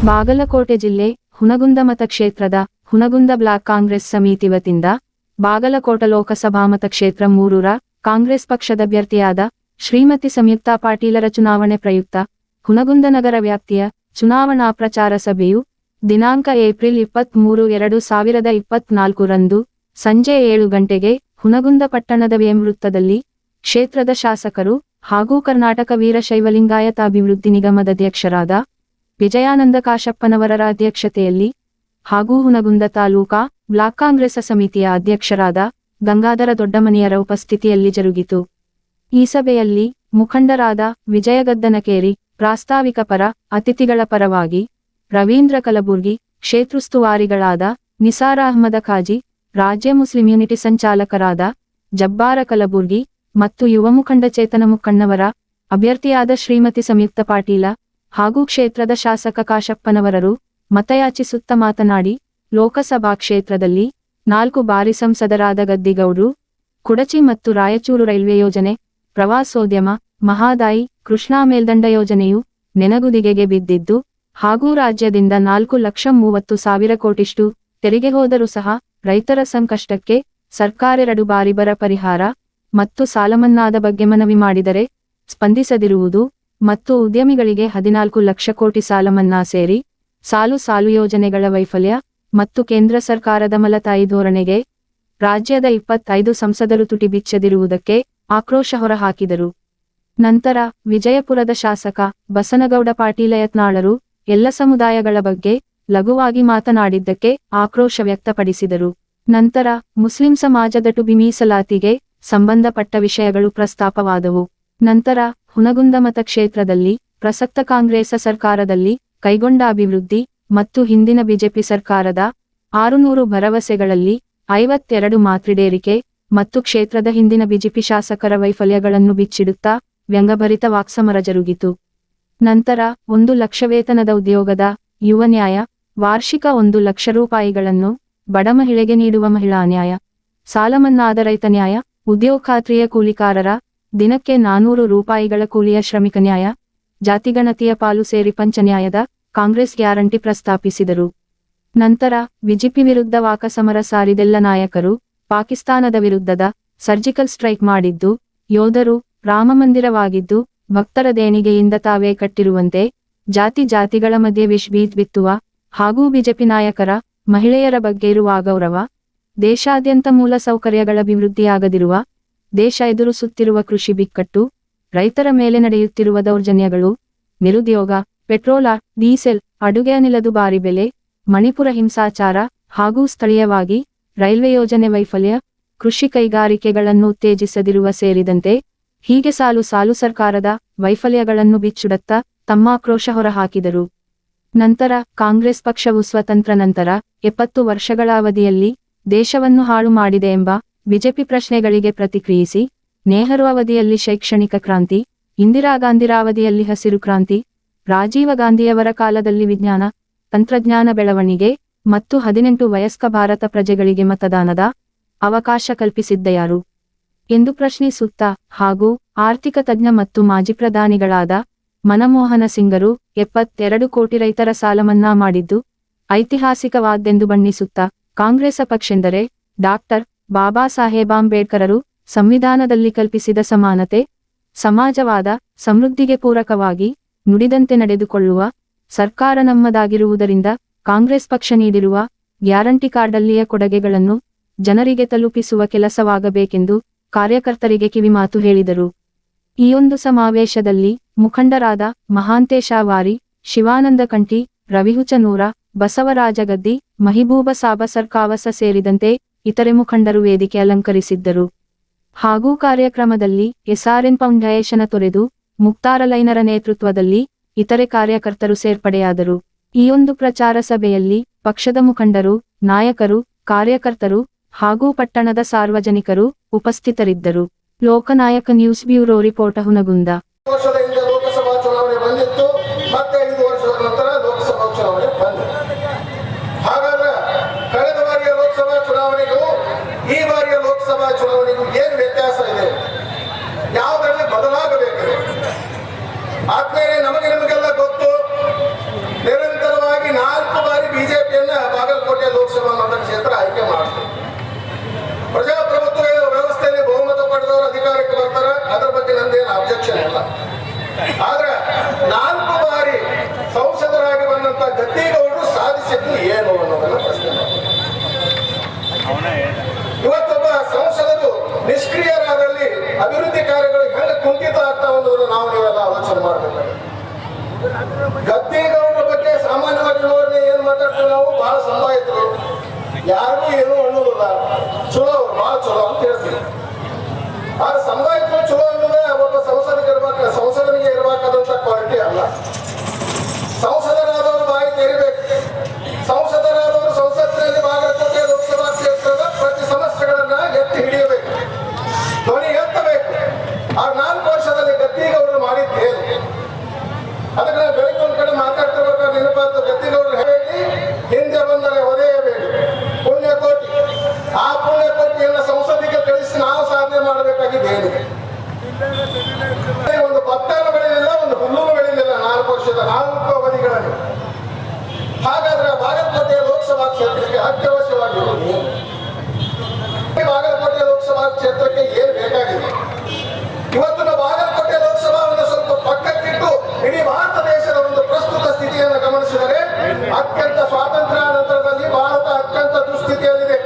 ಬಾಗಲಕೋಟೆ ಜಿಲ್ಲೆ ಹುನಗುಂದ ಮತಕ್ಷೇತ್ರದ ಹುನಗುಂದ ಬ್ಲಾಕ್ ಕಾಂಗ್ರೆಸ್ ಸಮಿತಿ ವತಿಯಿಂದ ಬಾಗಲಕೋಟೆ ಲೋಕಸಭಾ ಮತಕ್ಷೇತ್ರ 3ರ ಕಾಂಗ್ರೆಸ್ ಪಕ್ಷದ ಅಭ್ಯರ್ಥಿಯಾದ ಶ್ರೀಮತಿ ಸಂಯುಕ್ತಾ ಪಾಟೀಲರ ಚುನಾವಣೆ ಪ್ರಯುಕ್ತ ಹುನಗುಂದ ನಗರ ವ್ಯಾಪ್ತಿಯ ಚುನಾವಣಾ ಪ್ರಚಾರ ಸಭೆಯು ದಿನಾಂಕ ಏಪ್ರಿಲ್ 23, 2024 ರಂದು ಸಂಜೆ 7 ಗಂಟೆಗೆ ಹುನಗುಂದ ಪಟ್ಟಣದ ವಿಎಂ ವೃತ್ತದಲ್ಲಿ ಕ್ಷೇತ್ರದ ಶಾಸಕರು ಹಾಗೂ ಕರ್ನಾಟಕ ವೀರಶೈವ ಲಿಂಗಾಯತ ಅಭಿವೃದ್ಧಿ ನಿಗಮದ ಅಧ್ಯಕ್ಷರಾದ ವಿಜಯಾನಂದ ಕಾಶಪ್ಪನವರರ ಅಧ್ಯಕ್ಷತೆಯಲ್ಲಿ ಹಾಗೂ ಹುನಗುಂದ ತಾಲೂಕಾ ಬ್ಲಾಕ್ ಕಾಂಗ್ರೆಸ್ ಸಮಿತಿಯ ಅಧ್ಯಕ್ಷರಾದ ಗಂಗಾಧರ ದೊಡ್ಡಮನಿಯರ ಉಪಸ್ಥಿತಿಯಲ್ಲಿ ಜರುಗಿತು. ಈ ಸಭೆಯಲ್ಲಿ ಮುಖಂಡರಾದ ವಿಜಯ ಗದ್ದನಕೇರಿ ಪ್ರಾಸ್ತಾವಿಕ ಪರ, ಅತಿಥಿಗಳ ಪರವಾಗಿ ರವೀಂದ್ರ ಕಲಬುರ್ಗಿ, ಕ್ಷೇತ್ರೋಸ್ತುವಾರಿಗಳಾದ ನಿಸಾರ ಅಹ್ಮದ ಖಾಜಿ, ರಾಜ್ಯ ಮುಸ್ಲಿಂ ಯೂನಿಟಿ ಸಂಚಾಲಕರಾದ ಜಬ್ಬಾರ ಕಲಬುರ್ಗಿ ಮತ್ತು ಯುವ ಮುಖಂಡ ಚೇತನ ಮುಕ್ಕಣ್ಣವರ ಅಭ್ಯರ್ಥಿಯಾದ ಶ್ರೀಮತಿ ಸಂಯುಕ್ತ ಪಾಟೀಲ ಹಾಗೂ ಕ್ಷೇತ್ರದ ಶಾಸಕ ಕಾಶಪ್ಪನವರರು ಮತಯಾಚಿಸುತ್ತಾ ಮಾತನಾಡಿ, ಲೋಕಸಭಾ ಕ್ಷೇತ್ರದಲ್ಲಿ 4 ಬಾರಿ ಸಂಸದರಾದ ಗದ್ದಿಗೌಡ್ರು, ಕುಡಚಿ ಮತ್ತು ರಾಯಚೂರು ರೈಲ್ವೆ ಯೋಜನೆ, ಪ್ರವಾಸೋದ್ಯಮ, ಮಹಾದಾಯಿ, ಕೃಷ್ಣಾ ಮೇಲ್ದಂಡ ಯೋಜನೆಯು ನೆನಗುದಿಗೆಗೆ ಬಿದ್ದಿದ್ದು ಹಾಗೂ ರಾಜ್ಯದಿಂದ 4,30,000 ಕೋಟಿಷ್ಟು ತೆರಿಗೆ ಹೋದರೂ ಸಹ ರೈತರ ಸಂಕಷ್ಟಕ್ಕೆ ಸರ್ಕಾರ 2 ಬಾರಿ ಬರ ಪರಿಹಾರ ಮತ್ತು ಸಾಲಮನ್ನಾದ ಬಗ್ಗೆ ಮನವಿ ಮಾಡಿದರೆ ಸ್ಪಂದಿಸದಿರುವುದು ಮತ್ತು ಉದ್ಯಮಿಗಳಿಗೆ 14 ಲಕ್ಷ ಕೋಟಿ ಸಾಲ ಮನ್ನಾ ಸೇರಿ ಸಾಲು ಯೋಜನೆಗಳ ವೈಫಲ್ಯ ಮತ್ತು ಕೇಂದ್ರ ಸರ್ಕಾರದ ಮಲತಾಯಿ ಧೋರಣೆಗೆ ರಾಜ್ಯದ 25 ಸಂಸದರು ತುಟಿ ಬಿಚ್ಚದಿರುವುದಕ್ಕೆ ಆಕ್ರೋಶ ಹೊರಹಾಕಿದರು. ನಂತರ ವಿಜಯಪುರದ ಶಾಸಕ ಬಸನಗೌಡ ಪಾಟೀಲ ಯತ್ನಾಳರು ಎಲ್ಲ ಸಮುದಾಯಗಳ ಬಗ್ಗೆ ಲಘುವಾಗಿ ಮಾತನಾಡಿದ್ದಕ್ಕೆ ಆಕ್ರೋಶ ವ್ಯಕ್ತಪಡಿಸಿದರು. ನಂತರ ಮುಸ್ಲಿಂ ಸಮಾಜದ ಟುಬಿ ಮೀಸಲಾತಿಗೆ ಸಂಬಂಧಪಟ್ಟ ವಿಷಯಗಳು ಪ್ರಸ್ತಾಪವಾದವು. ನಂತರ ಹುನಗುಂದ ಮತಕ್ಷೇತ್ರದಲ್ಲಿ ಪ್ರಸಕ್ತ ಕಾಂಗ್ರೆಸ್ ಸರ್ಕಾರದಲ್ಲಿ ಕೈಗೊಂಡ ಅಭಿವೃದ್ಧಿ ಮತ್ತು ಹಿಂದಿನ ಬಿಜೆಪಿ ಸರ್ಕಾರದ 600 ಭರವಸೆಗಳಲ್ಲಿ 52 ಮಾತ್ರಿಡೇರಿಕೆ ಮತ್ತು ಕ್ಷೇತ್ರದ ಹಿಂದಿನ ಬಿಜೆಪಿ ಶಾಸಕರ ವೈಫಲ್ಯಗಳನ್ನು ಬಿಚ್ಚಿಡುತ್ತಾ ವ್ಯಂಗ್ಯಭರಿತ ವಾಕ್ಸಮರ ಜರುಗಿತು. ನಂತರ 1 ಲಕ್ಷ ವೇತನದ ಉದ್ಯೋಗದ ಯುವ ನ್ಯಾಯ, ವಾರ್ಷಿಕ 1 ಲಕ್ಷ ರೂಪಾಯಿಗಳನ್ನು ಬಡ ಮಹಿಳೆಗೆ ನೀಡುವ ಮಹಿಳಾ ನ್ಯಾಯ, ಸಾಲಮನ್ನಾದ ರೈತ ನ್ಯಾಯ, ಉದ್ಯೋಗ ಖಾತ್ರಿಯ ಕೂಲಿಕಾರರ ದಿನಕ್ಕೆ 400 ರೂಪಾಯಿಗಳ ಕೂಲಿಯ ಶ್ರಮಿಕ ನ್ಯಾಯ, ಜಾತಿಗಣತಿಯ ಪಾಲು ಸೇರಿ ಪಂಚನ್ಯಾಯದ ಕಾಂಗ್ರೆಸ್ ಗ್ಯಾರಂಟಿ ಪ್ರಸ್ತಾಪಿಸಿದರು. ನಂತರ ಬಿಜೆಪಿ ವಿರುದ್ಧ ವಾಕಸಮರ ಸಾರಿದೆಲ್ಲ ನಾಯಕರು ಪಾಕಿಸ್ತಾನದ ವಿರುದ್ಧದ ಸರ್ಜಿಕಲ್ ಸ್ಟ್ರೈಕ್ ಮಾಡಿದ್ದು, ಯೋಧರು ರಾಮಮಂದಿರವಾಗಿದ್ದು ಭಕ್ತರ ದೇಣಿಗೆಯಿಂದ ತಾವೇ ಕಟ್ಟಿರುವಂತೆ ಜಾತಿಗಳ ಮಧ್ಯೆ ವಿಷಬೀಜ ಬಿತ್ತುವ ಹಾಗೂ ಬಿಜೆಪಿ ನಾಯಕರ ಮಹಿಳೆಯರ ಬಗ್ಗೆ ಇರುವ ಅಗೌರವ, ದೇಶಾದ್ಯಂತ ಮೂಲ ಸೌಕರ್ಯಗಳ ಅಭಿವೃದ್ಧಿಯಾಗದಿರುವ, ದೇಶ ಎದುರಿಸುತ್ತಿರುವ ಕೃಷಿ ಬಿಕ್ಕಟ್ಟು, ರೈತರ ಮೇಲೆ ನಡೆಯುತ್ತಿರುವ ದೌರ್ಜನ್ಯಗಳು, ನಿರುದ್ಯೋಗ, ಪೆಟ್ರೋಲ, ಡೀಸೆಲ್, ಅಡುಗೆ ಅನಿಲ ದುಬಾರಿ ಬೆಲೆ, ಮಣಿಪುರ ಹಿಂಸಾಚಾರ ಹಾಗೂ ಸ್ಥಳೀಯವಾಗಿ ರೈಲ್ವೆ ಯೋಜನೆ ವೈಫಲ್ಯ, ಕೃಷಿ ಕೈಗಾರಿಕೆಗಳನ್ನು ಉತ್ತೇಜಿಸದಿರುವ ಸೇರಿದಂತೆ ಹೀಗೆ ಸಾಲು ಸರ್ಕಾರದ ವೈಫಲ್ಯಗಳನ್ನು ಬಿಚ್ಚುಡುತ್ತಾ ತಮ್ಮ ಆಕ್ರೋಶ ಹೊರಹಾಕಿದರು. ನಂತರ ಕಾಂಗ್ರೆಸ್ ಪಕ್ಷವು ಸ್ವತಂತ್ರ ನಂತರ 70 ವರ್ಷಗಳ ಅವಧಿಯಲ್ಲಿ ದೇಶವನ್ನು ಹಾಳು ಮಾಡಿದೆ ಎಂಬ ಬಿಜೆಪಿ ಪ್ರಶ್ನೆಗಳಿಗೆ ಪ್ರತಿಕ್ರಿಯಿಸಿ, ನೆಹರು ಅವಧಿಯಲ್ಲಿ ಶೈಕ್ಷಣಿಕ ಕ್ರಾಂತಿ, ಇಂದಿರಾ ಗಾಂಧಿರ ಅವಧಿಯಲ್ಲಿ ಹಸಿರು ಕ್ರಾಂತಿ, ರಾಜೀವ ಗಾಂಧಿಯವರ ಕಾಲದಲ್ಲಿ ವಿಜ್ಞಾನ ತಂತ್ರಜ್ಞಾನ ಬೆಳವಣಿಗೆ ಮತ್ತು 18 ವಯಸ್ಕ ಭಾರತ ಪ್ರಜೆಗಳಿಗೆ ಮತದಾನದ ಅವಕಾಶ ಕಲ್ಪಿಸಿದ್ದಯಾರು ಎಂದು ಪ್ರಶ್ನಿಸುತ್ತಾ ಹಾಗೂ ಆರ್ಥಿಕ ತಜ್ಞ ಮತ್ತು ಮಾಜಿ ಪ್ರಧಾನಿಗಳಾದ ಮನಮೋಹನ ಸಿಂಗರು 72 ಕೋಟಿ ರೈತರ ಸಾಲ ಮನ್ನಾ ಮಾಡಿದ್ದು ಐತಿಹಾಸಿಕವಾದ್ದೆಂದು ಬಣ್ಣಿಸುತ್ತಾ, ಕಾಂಗ್ರೆಸ್ ಪಕ್ಷೆಂದರೆ ಡಾಕ್ಟರ್ ಬಾಬಾ ಸಾಹೇಬ್ ಅಂಬೇಡ್ಕರರು ಸಂವಿಧಾನದಲ್ಲಿ ಕಲ್ಪಿಸಿದ ಸಮಾನತೆ, ಸಮಾಜವಾದ, ಸಮೃದ್ಧಿಗೆ ಪೂರಕವಾಗಿ ನುಡಿದಂತೆ ನಡೆದುಕೊಳ್ಳುವ ಸರ್ಕಾರ ನಮ್ಮದಾಗಿರುವುದರಿಂದ ಕಾಂಗ್ರೆಸ್ ಪಕ್ಷ ನೀಡಿರುವ ಗ್ಯಾರಂಟಿ ಕಾರ್ಡಲ್ಲಿಯ ಕೊಡುಗೆಗಳನ್ನು ಜನರಿಗೆ ತಲುಪಿಸುವ ಕೆಲಸವಾಗಬೇಕೆಂದು ಕಾರ್ಯಕರ್ತರಿಗೆ ಕಿವಿಮಾತು ಹೇಳಿದರು. ಈ ಒಂದು ಸಮಾವೇಶದಲ್ಲಿ ಮುಖಂಡರಾದ ಮಹಾಂತೇಶ ವಾರಿ, ಶಿವಾನಂದ ಕಂಠಿ, ರವಿಹುಚನೂರ, ಬಸವರಾಜ ಗದ್ದಿ, ಮಹಿಬೂಬ ಸಾಬ ಸರ್ಕಾವಸ ಸೇರಿದಂತೆ ಇತರೆ ಮುಖಂಡರು ವೇದಿಕೆ ಅಲಂಕರಿಸಿದ್ದರು. ಹಾಗೂ ಕಾರ್ಯಕ್ರಮದಲ್ಲಿ ಎಸ್ಆರ್ಎನ್ ಫೌಂಡೇಶನ್ ತೊರೆದು ಮುಕ್ತಾರಲೈನರ ನೇತೃತ್ವದಲ್ಲಿ ಇತರೆ ಕಾರ್ಯಕರ್ತರು ಸೇರ್ಪಡೆಯಾದರು. ಈ ಒಂದು ಪ್ರಚಾರ ಸಭೆಯಲ್ಲಿ ಪಕ್ಷದ ಮುಖಂಡರು, ನಾಯಕರು, ಕಾರ್ಯಕರ್ತರು ಹಾಗೂ ಪಟ್ಟಣದ ಸಾರ್ವಜನಿಕರು ಉಪಸ್ಥಿತರಿದ್ದರು. Loknayak news bureau report Hungund. Lok Sabha ಚುನಾವಣೆ ಬಂದಿತ್ತು, ಮತ್ತೆ 5 ವರ್ಷದ ನಂತರ ಲೋಕಸಭಾ ಚುನಾವಣೆ ಬಂದಿದೆ. ಹಾಗಾದ್ರೆ ಕಳೆದ ಬಾರಿಯ ಲೋಕಸಭಾ ಚುನಾವಣೆಗೂ ಈ ಬಾರಿಯ ಲೋಕಸಭಾ ಚುನಾವಣೆಗೂ ಏನು ವ್ಯತ್ಯಾಸ ಇದೆ, ಯಾವುದರಲ್ಲಿ ಬದಲಾಗಬೇಕು? ಆದ್ಮೇಲೆ ನಿಮಗೆಲ್ಲ ಗೊತ್ತು, ನಿರಂತರವಾಗಿ ಅಭಿವೃದ್ಧಿ ಕಾರ್ಯಗಳು ಹೆಂಗೆ ಕುಂಠಿತ ಆಗ್ತಾವ ಅನ್ನೋದನ್ನ ನಾವು ನೀವೆಲ್ಲ ಆಲೋಚನೆ ಮಾಡಬೇಕಾಗಿದೆ. ಗದ್ದಿಗೌಡರ ಬಗ್ಗೆ ಸಾಮಾನ್ಯವಾಗಿ ನೋಡ್ರಿ ಏನ್ ಮಾತಾಡ್ತೀವಿ ನಾವು, ಬಹಳ ಸಂಭಾಯಿತರು, ಯಾರಿಗೂ ಏನು ಅನ್ನೋದಿಲ್ಲ, ಚಲೋ ಅವ್ರು ಬಹಳ ಚಲೋ ಅಂತ ಹೇಳ್ತೀವಿ. ಆ ಸಂಭಾಯಿತರು ಚಲೋ ಅನ್ನೋದೇ ಒಬ್ಬ ಸಂಸದನಿಗೆ ಇರಬೇಕಾದಂತ ಕ್ವಾಲಿಟಿ ಅಲ್ಲ. ಸಂಸದರಾದವರು ಬಾಯಿ ತೆರಿಬೇಕು. ಸಂಸದರಾದವರು ಸಂಸತ್ತಿನಲ್ಲಿ ಬಾಗಲಕೋಟೆ ಲೋಕಸಭಾ ಕ್ಷೇತ್ರದ ಪ್ರತಿ ಸಮಸ್ಯೆಗಳನ್ನ ಎತ್ತಿ ಹಿಡಿಯಬೇಕು, ಧ್ವನಿ ಎತ್ತಬೇಕು. ಆ 4 ವರ್ಷದಲ್ಲಿ ಗದ್ದಿಗೌಡರು ಮಾಡಿದ್ದೇನು? ಅದಕ್ಕೆ ನಾವು ಬೆಳಿಗ್ಗೆ ಒಂದ್ ಕಡೆ ಮಾತಾಡ್ತಿರ್ಬೇಕಾದ್ರೆ ನೆನಪಾದ ಗದ್ದಿಗೌಡರು ಹೇಳಿ, ಹಿಂದೆ ಬಂದರೆ ಒದೆಯಬೇಡಿ, ಪುಣ್ಯಕೋಟಿ. ಆ ಪುಣ್ಯಕೋಟಿಯನ್ನು ಸಂಸದಿಗೆ ಕಳಿಸಿ ನಾವು ಸಾಧನೆ ಮಾಡಬೇಕಾಗಿದೆ ಏನಿದೆ? ಒಂದು ಭತ್ತನ ಬೆಳೆಯಲಿಲ್ಲ, ಒಂದು ಹುಲ್ಲು ಬೆಳೆಯಲಿಲ್ಲ 4 ವರ್ಷದ 4 ಅವಧಿಗಳಲ್ಲಿ. ಹಾಗಾದ್ರೆ ಬಾಗಲಕೋಟೆ ಲೋಕಸಭಾ ಕ್ಷೇತ್ರಕ್ಕೆ ಅತ್ಯವಶ್ಯವಾಗಿರುವುದು ಏನು? ಬಾಗಲಕೋಟೆ ಲೋಕಸಭಾ ಕ್ಷೇತ್ರಕ್ಕೆ ಏನು ಬೇಕಾಗಿದೆ? ಇವತ್ತು ನಾವು ಬಾಗಲಕೋಟೆ ಲೋಕಸಭಾವನ್ನು ಸ್ವಲ್ಪ ಪಕ್ಕಕ್ಕಿಟ್ಟು ಇಡೀ ಭಾರತ ದೇಶದ ಒಂದು ಪ್ರಸ್ತುತ ಸ್ಥಿತಿಯನ್ನು ಗಮನಿಸಿದರೆ ಅತ್ಯಂತ ಸ್ವಾತಂತ್ರ್ಯ ನಂತರದಲ್ಲಿ ಭಾರತ ಅತ್ಯಂತ ದುಸ್ಥಿತಿಯಲ್ಲಿದೆ.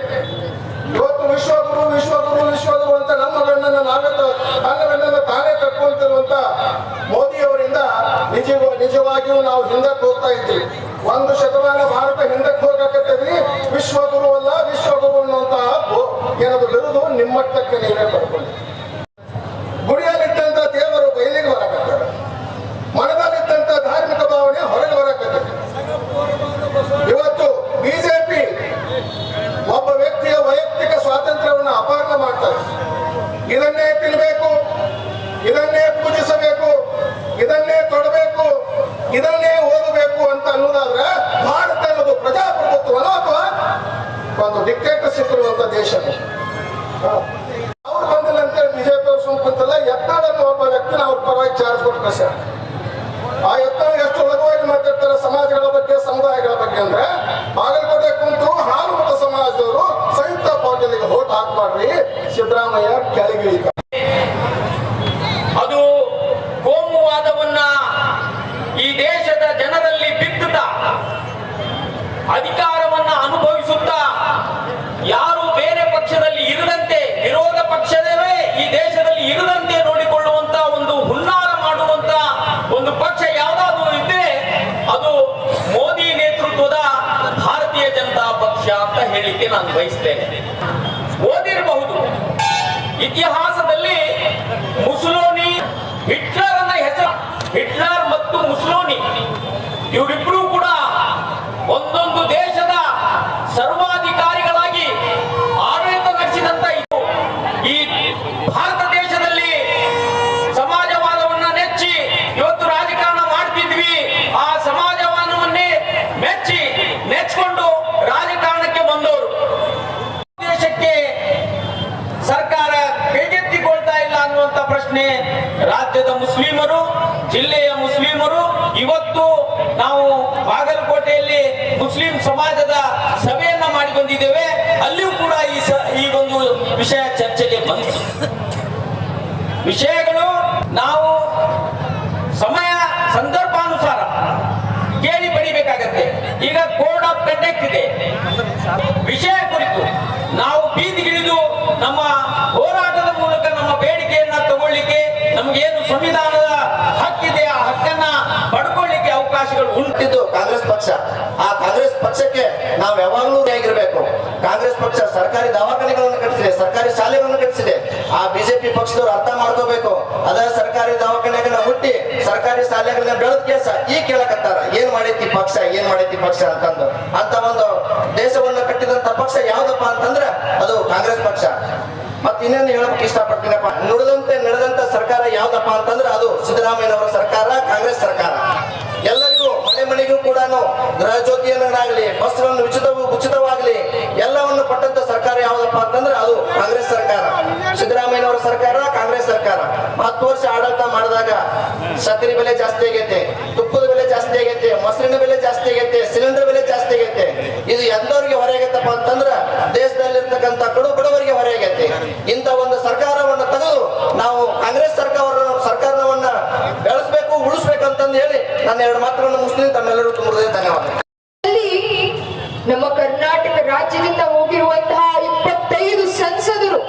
ಇವತ್ತು ವಿಶ್ವಗುರು ವಿಶ್ವಗುರು ವಿಶ್ವಗುರು ಅಂತ ನಮ್ಮ ಬೆನ್ನನ್ನು ಅಂಗವೆನ್ನನ್ನು ತಾನೇ ಕಟ್ಕೊಳ್ತಿರುವಂತ ಮೋದಿಯವರಿಂದ ನಿಜವಾಗಿಯೂ ನಾವು ಹಿಂದಕ್ಕೆ ಹೋಗ್ತಾ ಇದ್ದೀವಿ. 1 ಶತಮಾನ ಭಾರತ ಹಿಂದಕ್ಕೆ ಹೋಗಕತ್ತೀವಿ. ವಿಶ್ವಗುರು ಅಲ್ಲ, ವಿಶ್ವಗುರು ಅನ್ನುವಂತಹ ಏನದು ಬಿರುದು ನಿಮ್ಮಟ್ಟಕ್ಕೆ ನೀವೇ ಪಡ್ಕೊಳ್ಳಿ. ಗುಡಿಯಲ್ಲಿದ್ದಂತ ದೇವರು ಬಯಲಿಗೆ ಬರಕತ್ತಾರೆ, ಮನದಲ್ಲಿದ್ದಂತ ಧಾರ್ಮಿಕ ಭಾವನೆ ಹೊರಗೆ ಬರಕತ್ತದೆ. ಇವತ್ತು ಬಿಜೆಪಿ ಒಬ್ಬ ವ್ಯಕ್ತಿಯ ವೈಯಕ್ತಿಕ ಸ್ವಾತಂತ್ರ್ಯವನ್ನು ಅಪಹರಣ ಮಾಡ್ತಾರೆ. ಇದನ್ನೇ ತಿನ್ನಬೇಕು, ಇದನ್ನೇ ಪೂಜಿಸಬೇಕು, ಇದನ್ನೇ ತೊಡಬೇಕು, ಇದನ್ನೇ ಓದಬೇಕು ಅಂತ ಅನ್ನೋದಾದ್ರೆ ಭಾರತ ಅನ್ನೋದು ಪ್ರಜಾಪ್ರಭುತ್ವನೋ ಅಥವಾ ಒಂದು ಡಿಕ್ಟೇಟರ್ಶಿಪ್ ಇರುವಂತ ದೇಶ. ಅವ್ರು ಬಂದಿಲ್ಲ ಅಂತೇಳಿ ಬಿಜೆಪಿ ಅವ್ರು ಸುಮ್ಮಲ್ಲ. ಯತ್ನಾಳನ್ನು ಒಬ್ಬ ವ್ಯಕ್ತಿನ ಅವ್ರ ಪರವಾಗಿ ಚಾರ್ಜ್ ಕೊಟ್ಟು ಕಳ್ಸ್ಯಾರ. ಆ ಯತ್ನಾಳ ಎಷ್ಟು ಲಘುವಾಗಿ ಮಾತಾಡ್ತಾರೆ ಸಮಾಜಗಳ ಬಗ್ಗೆ, ಸಮುದಾಯಗಳ ಬಗ್ಗೆ ಅಂದ್ರೆ, ಬಾಗಲಕೋಟೆ ಕುಂತು ಹಾಲು ಮತ ಸಮಾಜದವರು ಸಂಯುಕ್ತ ಪಾಟೀಲಿಗೆ ವೋಟ್ ಹಾಕ್ಬಾರ್ರಿ, ಸಿದ್ದರಾಮಯ್ಯ ಕೆಳಗಿಳಿ. ಅದು ಕೋಮುವಾದವನ್ನ ಈ ದೇಶದ ಜನರಲ್ಲಿ ಬಿತ್ತುತ್ತಾ ಅಧಿಕಾರವನ್ನ ಅನುಭವಿಸುತ್ತಾ ಯಾರು ಬೇರೆ ಪಕ್ಷದಲ್ಲಿ ಇರದಂತೆ, ವಿರೋಧ ಪಕ್ಷದವೇ ಈ ದೇಶದಲ್ಲಿ ಇರದಂತೆ ನೋಡಿಕೊಳ್ಳುವಂತ ಒಂದು ಹುನ್ನಾರ ಮಾಡುವಂತ ಒಂದು ಪಕ್ಷ ಯಾವ್ದಾದ್ರು ಇದ್ರೆ ಅದು ಮೋದಿ ನೇತೃತ್ವದ ಭಾರತೀಯ ಜನತಾ ಪಕ್ಷ ಅಂತ ಹೇಳಿಕೆ ನಾನು ಬಯಸ್ತೇನೆ. ಓದಿರಬಹುದು, ಇತಿಹಾಸದಲ್ಲಿ ಮುಸೋಲಿನಿ, ಹಿಟ್ಲರನ ಹೆಸರು, ಹಿಟ್ಲರ್ ಮತ್ತು ಮುಸೋಲಿನಿ ಇವರಿಬ್ಬರು ಕೂಡ ಒಂದೊಂದು ದೇಶದ ಸರ್ವಾಧಿಕಾರಿಗಳಾಗಿ ಆಡಳಿತ ನಡೆಸಿದಂತ ಈ ಭಾರತ ದೇಶದಲ್ಲಿ ಸಮಾಜವಾದವನ್ನ ನೆಚ್ಚಿ ಇವತ್ತು ರಾಜಕಾರಣ ಮಾಡ್ತಿದ್ವಿ. ಆ ಸಮಾಜವಾದವನ್ನೇ ನೆಚ್ಚಿಕೊಂಡು ರಾಜಕಾರಣಕ್ಕೆ ಬಂದವರು. ದೇಶಕ್ಕೆ ಸರ್ಕಾರ ಕೈಗೆತ್ತಿಕೊಳ್ತಾ ಇಲ್ಲ ಅನ್ನುವಂತ ಪ್ರಶ್ನೆ ರಾಜ್ಯದ ಮುಸ್ಲಿಮರು, ಜಿಲ್ಲೆಯ ಮುಸ್ಲಿಮರು, ಇವತ್ತು ನಾವು ಬಾಗಲಕೋಟೆಯಲ್ಲಿ ಮುಸ್ಲಿಂ ಸಮಾಜದ ಸಭೆಯನ್ನ ಮಾಡಿ ಬಂದಿದ್ದೇವೆ. ಅಲ್ಲಿಯೂ ಕೂಡ ಈ ಒಂದು ವಿಷಯ ಚರ್ಚೆಗೆ ಬಂತು. ವಿಷಯಗಳು ನಾವು ಸಮಯ ಸಂದರ್ಭಾನುಸಾರ ಕೇಳಿ ಬರೀಬೇಕಾಗತ್ತೆ. ಈಗ ಕೋಡ್ ಆಫ್ ಕಂಡಕ್ಟ್ ಇದೆ. ವಿಷಯ ಕುರಿತು ನಾವು ಬೀದಿಗಿಳಿದು ನಮ್ಮ ಹೋರಾಟದ ಮೂಲಕ ನಮ್ಮ ಬೇಡಿಕೆಯನ್ನ ತಗೊಳ್ಳಿಕ್ಕೆ, ನಮಗೇನು ಸಂವಿಧಾನದ ಹಕ್ಕಿದೆ ಆ ಹಕ್ಕನ್ನ ಪಡ್ಕೊಳ್ಳಿಕ್ಕೆ ಅವಕಾಶಗಳು ಉಂಟಿದ್ದು ಕಾಂಗ್ರೆಸ್ ಪಕ್ಷ. ಆ ಕಾಂಗ್ರೆಸ್ ಪಕ್ಷಕ್ಕೆ ನಾವು ಯಾವಾಗಲೂ ಆಗಿರ್ಬೇಕು. ಕಾಂಗ್ರೆಸ್ ಪಕ್ಷ ಸರ್ಕಾರಿ ದವಾಖಾನೆಗಳನ್ನು ಕಟ್ಟಿಸಿದೆ, ಸರ್ಕಾರಿ ಶಾಲೆಗಳನ್ನು ಕಟ್ಟಿಸಿದೆ. ಆ ಬಿಜೆಪಿ ಪಕ್ಷದವರು ಅರ್ಥ ಮಾಡ್ಕೋಬೇಕು. ಅದರ ಸರ್ಕಾರಿ ದವಾಖಾನೆಗಳನ್ನ ಹುಟ್ಟಿ ಸರ್ಕಾರಿ ಶಾಲೆಗಳನ್ನ ಬೆಳೆದ ಕೇಸ ಈ ಕೇಳಕತ್ತಾರ, ಏನ್ ಮಾಡೈತಿ ಪಕ್ಷ, ಏನ್ ಮಾಡೈತಿ ಪಕ್ಷ ಅಂತಂದು. ಅಂತ ಒಂದು ದೇಶವನ್ನು ಕಟ್ಟಿದಂತ ಪಕ್ಷ ಯಾವ್ದಪ್ಪ ಅಂತಂದ್ರೆ ಅದು ಕಾಂಗ್ರೆಸ್ ಪಕ್ಷ. ಮತ್ ಇನ್ನೇನು ಹೇಳಕ್ ಇಷ್ಟಪಡ್ತೀನಪ್ಪ, ನುಡಿದಂತೆ ನಡೆದಂತ ಸರ್ಕಾರ ಯಾವ್ದಪ್ಪ ಅಂತಂದ್ರೆ ಅದು ಸಿದ್ದರಾಮಯ್ಯನವರ ಸರ್ಕಾರ, ಕಾಂಗ್ರೆಸ್ ಸರ್ಕಾರ. ಎಲ್ಲರಿಗೂ ಮನೆ ಮನೆಗೂ ಕೂಡ ಗೃಹ ಜ್ಯೋತಿಯನ್ನಾಗಲಿ, ಬಸ್ಗಳನ್ನು ಉಚಿತವಾಗಲಿ ಎಲ್ಲವನ್ನು ಕೊಟ್ಟಂತ ಸರ್ಕಾರ ಯಾವ್ದಪ್ಪ ಅಂತಂದ್ರೆ ಅದು ಕಾಂಗ್ರೆಸ್ ಸರ್ಕಾರ, ಸಿದ್ದರಾಮಯ್ಯನವರ ಸರ್ಕಾರ, ಕಾಂಗ್ರೆಸ್ ಸರ್ಕಾರ. 10 ವರ್ಷ ಆಡಳಿತ ಮಾಡಿದಾಗ ಸಕ್ಕರೆ ಬೆಲೆ ಜಾಸ್ತಿ ಆಗೈತೆ, ತುಪ್ಪದ ಬೆಲೆ ಜಾಸ್ತಿ ಆಗೈತೆ, ಮೊಸರಿನ ಬೆಲೆ ಜಾಸ್ತಿ ಆಗೈತೆ, ಸಿಲಿಂಡರ್ ಬೆಲೆ ಜಾಸ್ತಿ ಆಗೈತೆ. ಇದು ಎಂದವರಿಗೆ ಹೊರೆ ಆಗೈತಪ್ಪ ಅಂತಂದ್ರ ದೇಶದಲ್ಲಿರ್ತಕ್ಕಂಥ ಬಡವರಿಗೆ ಹೊರೆ ಆಗೈತೆ. ಇಂಥ ಒಂದು ಸರ್ಕಾರವನ್ನು ತೆಗೆದು ನಾವು ಕಾಂಗ್ರೆಸ್ ಸರ್ಕಾರವನ್ನ ಬೆಳೆಸಬೇಕು, ಉಳಿಸ್ಬೇಕಂತಂದು ಹೇಳಿ ನನ್ನ 2 ಮಾತುಗಳನ್ನು ಮುಗಿಸ್ತೀನಿ. ತಮ್ಮೆಲ್ಲರೂ ತುಂಬ ಧನ್ಯವಾದ. ನಮ್ಮ ಕರ್ನಾಟಕ ರಾಜ್ಯದಿಂದ ಹೋಗಿರುವಂತಹ 25 ಸಂಸದರು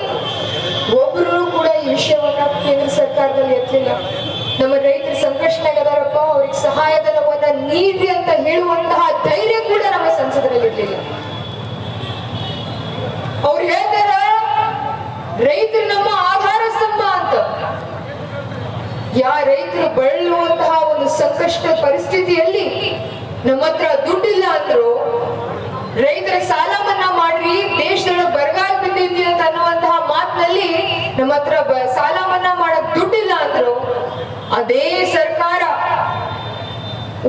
ಒಬ್ಬರು ಕೂಡ ಈ ವಿಷಯವನ್ನ ಸರ್ಕಾರದಲ್ಲಿ ಎತ್ತಲಿಲ್ಲ. ನಮ್ಮ ರೈತರ ಸಂಕಷ್ಟನಾಗದಾರಪ್ಪ, ಅವ್ರಿಗೆ ಸಹಾಯಧನವನ್ನ ನೀಡಿ ಅಂತ ಹೇಳುವಂತಹ ಧೈರ್ಯ ಕೂಡ ನಮ್ಮ ಸಂಸದರಲ್ಲಿ ಇರ್ಲಿಲ್ಲ. ಅವ್ರು ಹೇಳ್ತಾರ ರೈತರು ನಮ್ಮ ಆಧಾರ ಸ್ತಂಭ ಅಂತ. ರೈತರು ಬಳಲುವಂತಹ ಒಂದು ಸಂಕಷ್ಟ ಪರಿಸ್ಥಿತಿಯಲ್ಲಿ ನಮ್ಮ ಹತ್ರ ದುಡ್ಡಿಲ್ಲ ಅಂದ್ರು, ರೈತರ ಸಾಲ ಮನ್ನಾ ಮಾಡ್ರಿ, ದೇಶದೊಳಗೆ ಬರಗಾಲ ಬಿದ್ದೈತಿ ಅಂತ ಅನ್ನುವಂತಹ ಮಾತಿನಲ್ಲಿ ನಮ್ಮ ಹತ್ರ ಸಾಲ ಮನ್ನಾ ಮಾಡಕ್ ದುಡ್ಡಿಲ್ಲ ಅಂದ್ರು, ಅದೇ ಸರ್ಕಾರ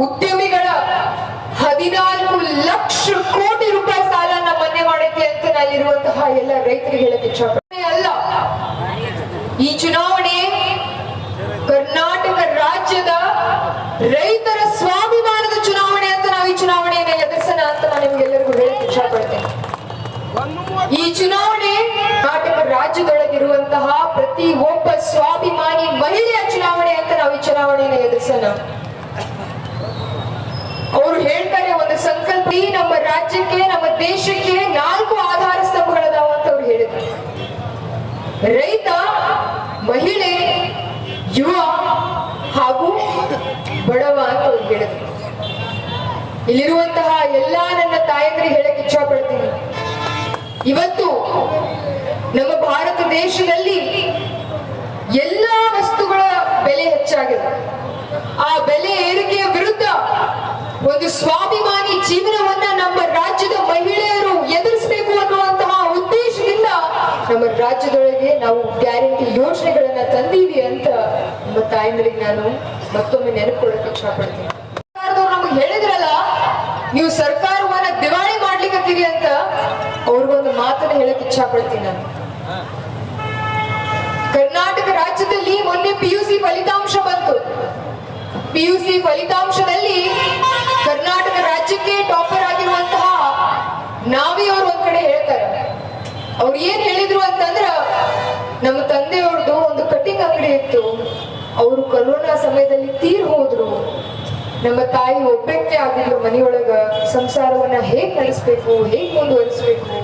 ಉದ್ಯಮಿಗಳ 14 ಲಕ್ಷ ಕೋಟಿ ರೂಪಾಯಿ ಸಾಲನ ಮನ್ನಾ ಮಾಡೈತಿ ಅಂತ ನಲ್ಲಿರುವಂತಹ ಎಲ್ಲ ರೈತರಿಗೆ ಹೇಳಕ್ ಇಚ್ಛಪಡ್ತೀನಿ. ಅಲ್ಲ, ಈ ಚುನಾವಣೆ ಕರ್ನಾಟಕ ರಾಜ್ಯದ ರೈತರ ಸ್ವಾಭಿಮಾನದ ಚುನಾವಣೆ ಅಂತ ನಾವು ಈ ಚುನಾವಣೆಯನ್ನು ಎದುರಿಸೋಣ ಅಂತ ನಾನು ನಿಮ್ಗೆಲ್ಲರಿಗೂ ಹೇಳಕ್ ಇಚ್ಛಪಡ್ತೇನೆ. ಈ ಚುನಾವಣೆ ಕರ್ನಾಟಕ ರಾಜ್ಯದೊಳಗಿರುವಂತಹ ಪ್ರತಿ ಒಬ್ಬ ಸ್ವಾಭಿಮಾನಿ ಮಹಿಳೆಯ ಚುನಾವಣೆ ಅಂತ ನಾವು ಈ ಚುನಾವಣೆಯನ್ನು ಎದುರಿಸೋಣ. ಅವರು ಹೇಳ್ತಾರೆ ಒಂದು ಸಂಕಲ್ಪ, ನಮ್ಮ ರಾಜ್ಯಕ್ಕೆ ನಮ್ಮ ದೇಶಕ್ಕೆ 4 ಆಧಾರ ಸ್ತಂಭಗಳದಾವ ಅಂತ ಅವ್ರು ಹೇಳಿದ್ರು. ರೈತ, ಮಹಿಳೆ, ಯುವ ಹಾಗೂ ಬಡವ ಅಂತ ಅವ್ರು ಹೇಳಿದ್ರು. ಇಲ್ಲಿರುವಂತಹ ಎಲ್ಲಾ ನನ್ನ ತಾಯಂದ್ರಿಗೆ ಹೇಳಕ್ ಇಚ್ಛ ಪಡ್ತೀನಿ, ಇವತ್ತು ನಮ್ಮ ಭಾರತ ದೇಶದಲ್ಲಿ ಎಲ್ಲಾ ವಸ್ತುಗಳ ಬೆಲೆ ಹೆಚ್ಚಾಗಿದೆ. ಆ ಬೆಲೆ ಏರಿಕೆಯ ವಿರುದ್ಧ ಒಂದು ಸ್ವಾಭಿಮಾನಿ ಜೀವನವನ್ನ ನಮ್ಮ ರಾಜ್ಯದ ಮಹಿಳೆಯರು ಎದುರಿಸಬೇಕು ಅನ್ನುವಂತಹ ಉದ್ದೇಶದಿಂದ ನಮ್ಮ ರಾಜ್ಯದೊಳಗೆ ನಾವು ಗ್ಯಾರಂಟಿ ಯೋಜನೆಗಳನ್ನ ತಂದೀವಿ ಅಂತ ನಮ್ಮ ತಾಯಂದ್ರಿಗೆ ನಾನು ಮತ್ತೊಮ್ಮೆ ನೆನಪುಕೊಳ್ಳಕ್ಕೆ ಇಷ್ಟಪಡ್ತೀನಿ. ಸರ್ಕಾರದವ್ರು ನಮ್ಗೆ ಹೇಳಿದ್ರಲ್ಲ, ನೀವು ಸರ್ಕಾರವನ್ನ ದಿವಾಳಿ ಮಾಡ್ಲಿಕ್ಕತ್ತೀರಿ ಅಂತ, ಅವ್ರಿಗೊಂದು ಮಾತನ್ನ ಹೇಳಕ್ ಇಚ್ಛ ಪಡ್ತೀನಿ ನಾನು. ಕರ್ನಾಟಕ ರಾಜ್ಯದಲ್ಲಿ ಮೊನ್ನೆ PUC ಫಲಿತಾಂಶ ಬಂತು. PUC ಫಲಿತಾಂಶದಲ್ಲಿ ಕರ್ನಾಟಕ ರಾಜ್ಯಕ್ಕೆ ಟಾಪರ್ ಆಗಿರುವಂತಹ ನಾವಿ ಅವರು ಒಂದ್ ಕಡೆ ಹೇಳ್ತಾರೆ. ಅವ್ರು ಏನ್ ಹೇಳಿದ್ರು ಅಂತಂದ್ರ, ನಮ್ಮ ತಂದೆಯವ್ರದ್ದು ಒಂದು ಕಟಿಂಗ್ ಅಂಗಡಿ ಇತ್ತು, ಅವರು ಕೊರೋನಾ ಸಮಯದಲ್ಲಿ ತೀರ್ ಹೋದ್ರು. ನಮ್ಮ ತಾಯಿ ಒಬ್ಬಕ್ಕೆ ಆಗಿದ್ರು ಮನೆಯೊಳಗ, ಸಂಸಾರವನ್ನ ಹೇಗ್ ನಡೆಸ್ಬೇಕು, ಹೇಗ್ ಮುಂದುವರಿಸ್ಬೇಕು,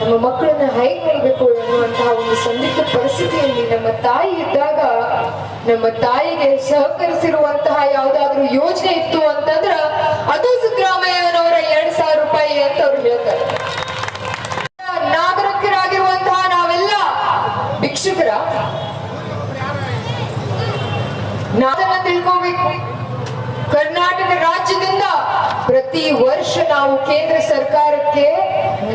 ನಮ್ಮ ಮಕ್ಕಳನ್ನ ಹೇಗ್ ನೋಡ್ಬೇಕು ಅನ್ನುವಂತಹ ಒಂದು ಸಂದಿಗ್ಧ ಪರಿಸ್ಥಿತಿಯಲ್ಲಿ ನಮ್ಮ ತಾಯಿ ಇದ್ದಾಗ ನಮ್ಮ ತಾಯಿಗೆ ಸಹಕರಿಸಿರುವಂತಹ ಯಾವ್ದಾದ್ರು ಯೋಜನೆ ಇತ್ತು ಅಂತಂದ್ರ ಅದು ಸಿದ್ದರಾಮಯ್ಯನವರ 2,000 ರೂಪಾಯಿ ಅಂತ ಅವ್ರು ಹೇಳ್ತಾರೆ. ನಾಗರಿಕರಾಗಿರುವಂತಹ ನಾವೆಲ್ಲ ಭಿಕ್ಷುಕರ ನಾವನ್ನ ತಿಳ್ಕೋಬೇಕು. ಕರ್ನಾಟಕ ರಾಜ್ಯದಿಂದ ಪ್ರತಿ ವರ್ಷ ನಾವು ಕೇಂದ್ರ ಸರ್ಕಾರಕ್ಕೆ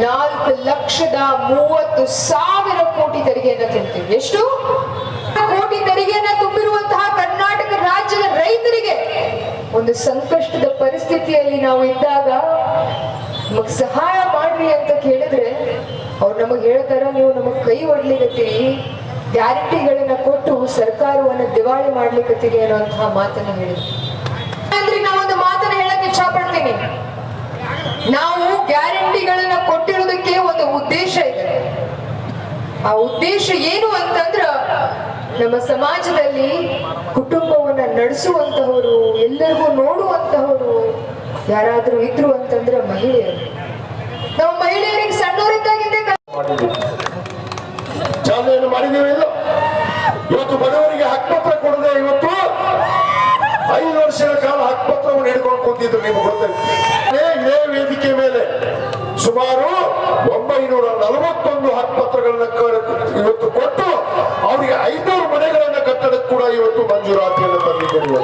4,30,000 ಕೋಟಿ ತೆರಿಗೆಯನ್ನ ತುಂಬ್ತೀವಿ. ಎಷ್ಟು ಕೋಟಿ ತೆರಿಗೆಯನ್ನ ತುಂಬಿರುವಂತಹ ಕರ್ನಾಟಕ ರಾಜ್ಯದ ರೈತರಿಗೆ ಒಂದು ಸಂಕಷ್ಟದ ಪರಿಸ್ಥಿತಿಯಲ್ಲಿ ನಾವು ಇದ್ದಾಗ ನಮಗ್ ಸಹಾಯ ಮಾಡ್ರಿ ಅಂತ ಕೇಳಿದ್ರೆ ಅವ್ರು ನಮಗ್ ಹೇಳ್ತಾರ, ನೀವು ನಮಗ್ ಕೈ ಒಡ್ಲಿಕತ್ತೀರಿ, ಗ್ಯಾರಂಟಿಗಳನ್ನ ಕೊಟ್ಟು ಸರ್ಕಾರವನ್ನ ದಿವಾಳಿ ಮಾಡ್ಲಿಕತ್ತೀರಿ ಅನ್ನುವಂತಹ ಮಾತನ್ನ ಹೇಳಿದ್ರು. ನಾವೊಂದು ಮಾತನ್ನ ಹೇಳಕ್ ಇಚ್ಛ ಪಡ್ತೀನಿ. ನಾವು ಗ್ಯಾರಂಟಿಗಳನ್ನ ಕೊಟ್ಟಿರೋದಕ್ಕೆ ಒಂದು ಉದ್ದೇಶ ಇದೆ. ಆ ಉದ್ದೇಶ ಏನು ಅಂತಂದ್ರ, ನಮ್ಮ ಸಮಾಜದಲ್ಲಿ ಕುಟುಂಬವನ್ನ ನಡೆಸುವಂತಹವರು, ಎಲ್ಲರಿಗೂ ನೋಡುವಂತಹವರು ಯಾರಾದ್ರೂ ಇದ್ರು ಅಂತಂದ್ರ ಮಹಿಳೆಯರು. ನಾವು ಮಹಿಳೆಯರಿಗೆ ಸಣ್ಣವರಿದ್ದಾಗಿದ್ದೇ ಚಾಲನೆಯನ್ನು ಮಾಡಿದ್ದೇವೆ. ಇಲ್ಲ, ಇವತ್ತು ಬಡವರಿಗೆ ಹಕ್ಕುಪತ್ರ ಕೊಡದೆ ಇವತ್ತು 5 ವರ್ಷಗಳ ಕಾಲ ಹಕ್ಕುಪತ್ರವನ್ನು ಹಿಡ್ಕೊಂಡು ಕೂತಿದ್ರು. ನಿಮ್ಗೆ ಗೊತ್ತಿದೆ, ಇದೇ ವೇದಿಕೆ ಮೇಲೆ ಸುಮಾರು 941 ಹಕ್ಕುಪತ್ರಗಳನ್ನ ಇವತ್ತು ಕೊಟ್ಟು ಅವರಿಗೆ 500 ಮನೆಗಳನ್ನ ಕಟ್ಟಡಕ್ಕೆ ಕೂಡ ಇವತ್ತು ಮಂಜೂರಾತಿಯನ್ನು ತಂದಿದ್ದೇವೆ.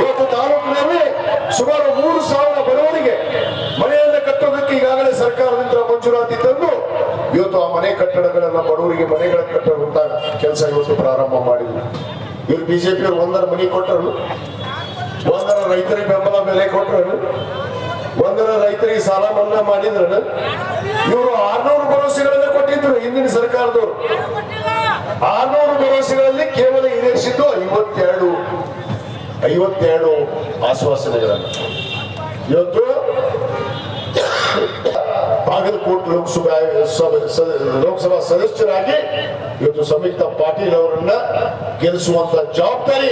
ಇವತ್ತು ತಾಲೂಕಿನಲ್ಲಿ ಸುಮಾರು 3,000 ಬಡವರಿಗೆ ಮನೆಯನ್ನ ಕಟ್ಟೋದಕ್ಕೆ ಈಗಾಗಲೇ ಸರ್ಕಾರದಿಂದ ಮಂಜೂರಾತಿ ತಂದು ಇವತ್ತು ಆ ಮನೆ ಕಟ್ಟಡಗಳೆಲ್ಲ ಬಡವರಿಗೆ ಮನೆಗಳ ಕಟ್ಟುವಂತ ಕೆಲಸ ಇವತ್ತು ಪ್ರಾರಂಭ ಮಾಡಿದ್ರು. ಇವ್ರು ಬಿಜೆಪಿ ಅವರು 1 ಮನೆ ಕೊಟ್ಟರು, 1 ರೈತರಿಗೆ ಬೆಂಬಲ ಬೆಲೆ ಕೊಟ್ಟರು, 1 ರೈತರಿಗೆ ಸಾಲ ಮನ್ನಾ ಮಾಡಿದ್ರು. ಇವರು 600 ಭರವಸೆಗಳನ್ನ ಕೊಟ್ಟಿದ್ರು ಹಿಂದಿನ ಸರ್ಕಾರದವರು. 600 ಭರವಸೆಗಳಲ್ಲಿ ಕೇವಲ ಈಡೇರಿಸಿದ್ದು 52 ಆಶ್ವಾಸನೆಗಳನ್ನು. ಇವತ್ತು ಬಾಗಲಕೋಟೆ ಲೋಕಸಭಾ ಸದಸ್ಯರಾಗಿ ಇವತ್ತು ಸಂಯುಕ್ತ ಪಾಟೀಲ್ ಅವರನ್ನ ಗೆಲ್ಲಿಸುವಂತ ಜವಾಬ್ದಾರಿ,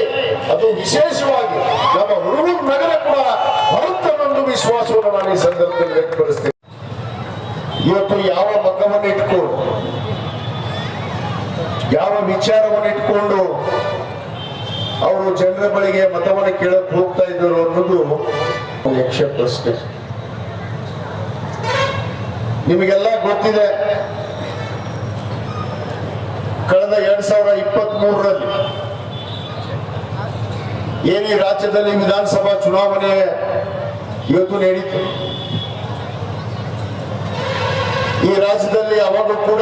ಅದು ವಿಶೇಷವಾಗಿ ನಮ್ಮ ಹುಡುಗರ ನಗರ ಕೂಡ ಬರುತ್ತನ್ನೊಂದು ವಿಶ್ವಾಸವನ್ನು ನಾನು ಈ ಸಂದರ್ಭದಲ್ಲಿ ವ್ಯಕ್ತಪಡಿಸ್ತೇನೆ. ಇವತ್ತು ಯಾವ ಮಗವನ್ನು ಇಟ್ಕೊಂಡು, ಯಾವ ವಿಚಾರವನ್ನು ಇಟ್ಕೊಂಡು ಅವರು ಜನರ ಬಳಿಗೆ ಮತವನ್ನು ಕೇಳಕ್ ಹೋಗ್ತಾ ಇದ್ದರು ಅನ್ನೋದು ಯಕ್ಷ ಪ್ರಶ್ನೆ. ನಿಮಗೆಲ್ಲ ಗೊತ್ತಿದೆ, ಕಳೆದ 2023ರಲ್ಲಿ ಏನು ಈ ರಾಜ್ಯದಲ್ಲಿ ವಿಧಾನಸಭಾ ಚುನಾವಣೆ ಇವತ್ತು ನಡೀತು. ಈ ರಾಜ್ಯದಲ್ಲಿ ಅವಾಗೂ ಕೂಡ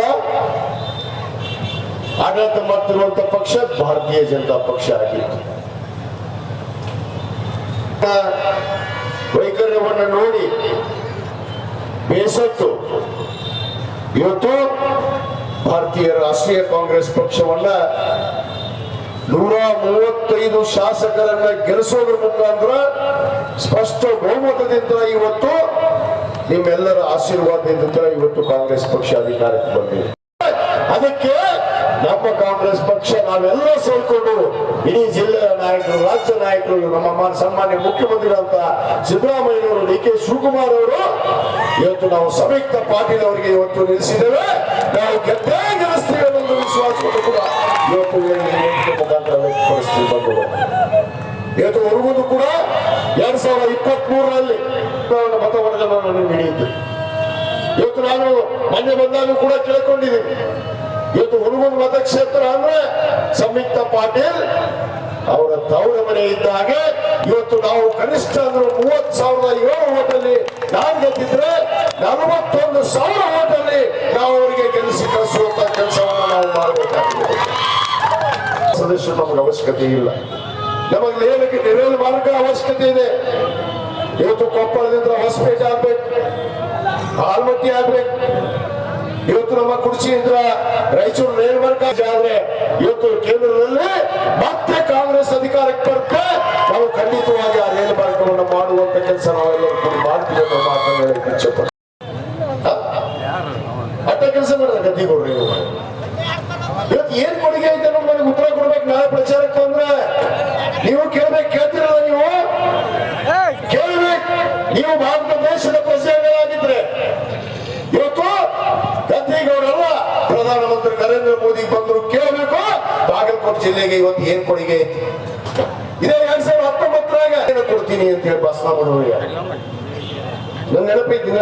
ಆಡಳಿತ ಮಾಡ್ತಿರುವಂತ ಪಕ್ಷ ಭಾರತೀಯ ಜನತಾ ಪಕ್ಷ ಆಗಿತ್ತು. ವೈಖರ್ಯವನ್ನು ನೋಡಿ ಬೇಸತ್ತು ಇವತ್ತು ಭಾರತೀಯ ರಾಷ್ಟ್ರೀಯ ಕಾಂಗ್ರೆಸ್ ಪಕ್ಷವನ್ನ 135 ಶಾಸಕರನ್ನ ಗೆಲ್ಲಿಸೋದ್ರ ಮುಖಾಂತರ ಸ್ಪಷ್ಟ ಬಹುಮತದಿಂದ ಇವತ್ತು ನಿಮ್ಮೆಲ್ಲರ ಆಶೀರ್ವಾದದಿಂದ ಇವತ್ತು ಕಾಂಗ್ರೆಸ್ ಪಕ್ಷ ಅಧಿಕಾರಕ್ಕೆ ಬಂದಿದೆ. ಅದಕ್ಕೆ ನಮ್ಮ ಕಾಂಗ್ರೆಸ್ ಪಕ್ಷ ನಾವೆಲ್ಲ ಸೇರ್ಕೊಂಡು ಇಡೀ ಜಿಲ್ಲೆಯ ನಾಯಕರು, ರಾಜ್ಯ ನಾಯಕರು, ನಮ್ಮ ಸನ್ಮಾನ್ಯ ಮುಖ್ಯಮಂತ್ರಿಗಳಂತ ಸಿದ್ದರಾಮಯ್ಯನವರು, ಡಿ ಕೆ ಶಿವಕುಮಾರ್ ಅವರು ಇವತ್ತು ನಾವು ಸಂಯುಕ್ತ ಪಾಟೀಲ್ ಅವರಿಗೆ ಇವತ್ತು ನಿಲ್ಲಿಸಿದ್ದೇವೆ. ನಾವು ಗೆದ್ದೇ ಗೆಲ್ಲಿಸ್ತೀವಿ ಅನ್ನೋ ವಿಶ್ವಾಸವನ್ನು ಕೂಡ ಇವತ್ತು ಮುಖಾಂತರ ವ್ಯಕ್ತಪಡಿಸ್ತೀವಿ ಬಂದಿದೆ. ಇವತ್ತು ಹೊರಗುದು ಕೂಡ 2023ರಲ್ಲಿ ಮತವರ್ಗವನ್ನು ನೀಡಿದ್ದು. ಇವತ್ತು ನಾನು ಮೊನ್ನೆ ಬಂದಾಗ ಕೂಡ ಕೇಳ್ಕೊಂಡಿದ್ದೀನಿ. ಇವತ್ತು ಹುಡುಗನ ಮತಕ್ಷೇತ್ರ ಅಂದ್ರೆ ಸಂಯುಕ್ತ ಪಾಟೀಲ್ ಅವರ ತವರ ಮನೆ ಇದ್ದಾಗ ಇವತ್ತು ನಾವು ಕನಿಷ್ಠ ಅಂದ್ರೆ 30,700 ಓಟಲ್ಲಿ ನಾನು ಗೆದ್ದಿದ್ರೆ 41,000 ಓಟಲ್ಲಿ ನಾವು ಅವರಿಗೆ ಗೆಲ್ಲಿಸಿ ಕಳಿಸುವಂತ ಕೆಲಸವನ್ನು ನಾವು ಮಾಡಬೇಕಾಗಿದೆ. ಸದಸ್ಯರು ನಮಗೆ ಅವಶ್ಯಕತೆ ಇಲ್ಲ, ನಮಗೆ ನೇರಳೆ ಮಾರ್ಗ ಅವಶ್ಯಕತೆ ಇದೆ. ಇವತ್ತು ಕೊಪ್ಪಳದಿಂದ ಹೊಸಪೇಟೆ ಆಗ್ಬೇಕು, ಆಲ್ಮಟ್ಟಿ ಆಗ್ಬೇಕು. ಇವತ್ತು ನಮ್ಮ ಕುರ್ಚಿಯಿಂದ ರಾಯಚೂರು ರೈಲು ಮಾರ್ಗ ಆದ್ರೆ ಇವತ್ತು ಕೇಂದ್ರದಲ್ಲಿ ಮತ್ತೆ ಕಾಂಗ್ರೆಸ್ ಅಧಿಕಾರಕ್ಕೆ ಬರುತ್ತೆ. ನಾವು ಖಂಡಿತವಾಗಿ ಆ ರೈಲು ಮಾರ್ಗವನ್ನು ಮಾಡುವಂತ ಕೆಲಸ ನಾವೆಲ್ಲರೂ ಮಾಡ್ತೀವಿ ಅನ್ನೋ ಮಾತನ್ನು ಹೇಳಕ್ಕೆ ಇಚ್ಛೆಪಡ್ತೀವಿ. ಅಟ್ಟ ಕೆಲಸ ಮಾಡಿದ್ರೆ ಗದ್ದಿಗೌಡ್ರಿ ಇವತ್ತು ಏನ್ ಕೊಡುಗೆ ಐತೆ ಅನ್ನೋದು ನನಗೆ ಉತ್ತರ ಕೊಡ್ಬೇಕು. ನಾಳೆ ಪ್ರಚಾರಕ್ಕೆ ಬಂದ್ರೆ ನೀವು ಕೇಳ್ತೀರಲ್ಲ, ನೀವು ಕೇಳ್ಬೇಕು. ನೀವು ಭಾರತ ದೇಶದ ಪ್ರಜೆಗಳಾಗಿದ್ರೆ ಇವತ್ತು ಗದ್ದಿಗೌಡರಲ್ಲ ಪ್ರಧಾನಮಂತ್ರಿ ನರೇಂದ್ರ ಮೋದಿ ಬಂದ್ರು ಕೇಳಬೇಕು, ಬಾಗಲಕೋಟೆ ಜಿಲ್ಲೆಗೆ ಇವತ್ತು ಏನ್ ಕೊಡುಗೆ ಐತಿ. ಇದೇ 2019ರಾಗ ಏನು ಕೊಡ್ತೀನಿ ಅಂತ ಹೇಳಿ ಭಾಷಣ ಮಾಡುವ ನನ್ ನೆನಪೈತಿನ.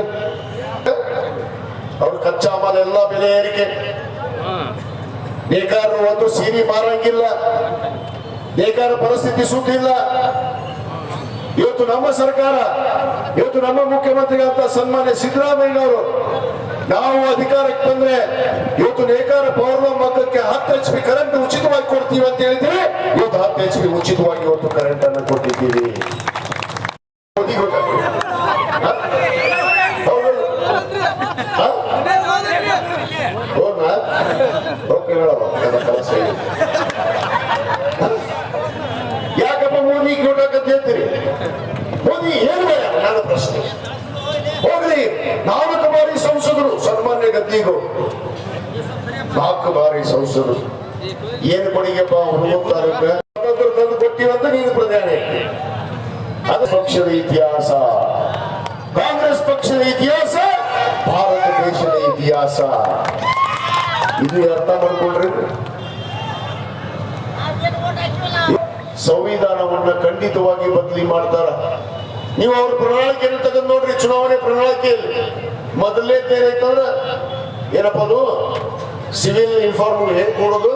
ಅವ್ರು ಕಚ್ಚಾ ಮಾಲ ಎಲ್ಲ ಬೆಲೆ ಏರಿಕೆ, ನೇಕಾರರು ಒಂದು ಸೀರೆ ಮಾರಂಗಿಲ್ಲ, ನೇಕಾರ ಪರಿಸ್ಥಿತಿ ಸುದ್ದಿಲ್ಲ. ಇವತ್ತು ನಮ್ಮ ಸರ್ಕಾರ, ಇವತ್ತು ನಮ್ಮ ಮುಖ್ಯಮಂತ್ರಿಗಳಂತ ಸನ್ಮಾನ್ಯ ಸಿದ್ದರಾಮಯ್ಯನವರು ನಾವು ಅಧಿಕಾರಕ್ಕೆ ಬಂದ್ರೆ ಇವತ್ತು ನೇಕಾರ ಪೌರ್ಣ ಮಕ್ಕಳಿಗೆ 10 HP ಕರೆಂಟ್ ಉಚಿತವಾಗಿ ಕೊಡ್ತೀವಿ ಅಂತ ಹೇಳಿದ್ರೆ ಇವತ್ತು 10 HP ಉಚಿತವಾಗಿ ಇವತ್ತು ಕರೆಂಟ್ ಅನ್ನು ಕೊಟ್ಟಿದ್ದೀವಿ. ಯಾಕಪ್ಪ ಮೋದಿ ಕೊಟ್ಟಕಂತ ಹೇಳ್ತೀರಿ? ಮೋದಿ ಏನು ಬೇಡ ನನ್ನ ಪ್ರಶ್ನೆ. ಹೋಗ್ಲಿ, 4 ಬಾರಿ ಸಂಸದರು ಸನ್ಮಾನ್ಯ ಗದ್ದಿಗೌಡರು, 4 ಬಾರಿ ಸಂಸದರು. ಏನು ಕೊಡಿಗೆಪ್ಪ ಹುಡುಗುತ್ತಾರೆ ತಂದು ಕೊಟ್ಟಿವಂತ ನೀನು ಪ್ರಧಾನಿ. ಅದು ಪಕ್ಷದ ಇತಿಹಾಸ, ಕಾಂಗ್ರೆಸ್ ಪಕ್ಷದ ಇತಿಹಾಸ, ಭಾರತ ದೇಶದ ಇತಿಹಾಸ. ಇದು ಅರ್ಥ ಮಾಡ್ಕೊಳ್ರಿ. ಸಂವಿಧಾನವನ್ನ ಖಂಡಿತವಾಗಿ ಬದಲಿ ಮಾಡ್ತಾರ. ನೀವು ಅವ್ರ ಪ್ರಣಾಳಿಕೆಯನ್ನು ತೆಗೆದು ನೋಡ್ರಿ. ಚುನಾವಣೆ ಪ್ರಣಾಳಿಕೆಯಲ್ಲಿ ಮೊದಲನೇದೇನೈತಂದ್ರ ಏನಪ್ಪ ಅದು ಸಿವಿಲ್ ಇನ್ಫಾರ್ಮ್ ಹೇಗೆ ಕೊಡೋದು,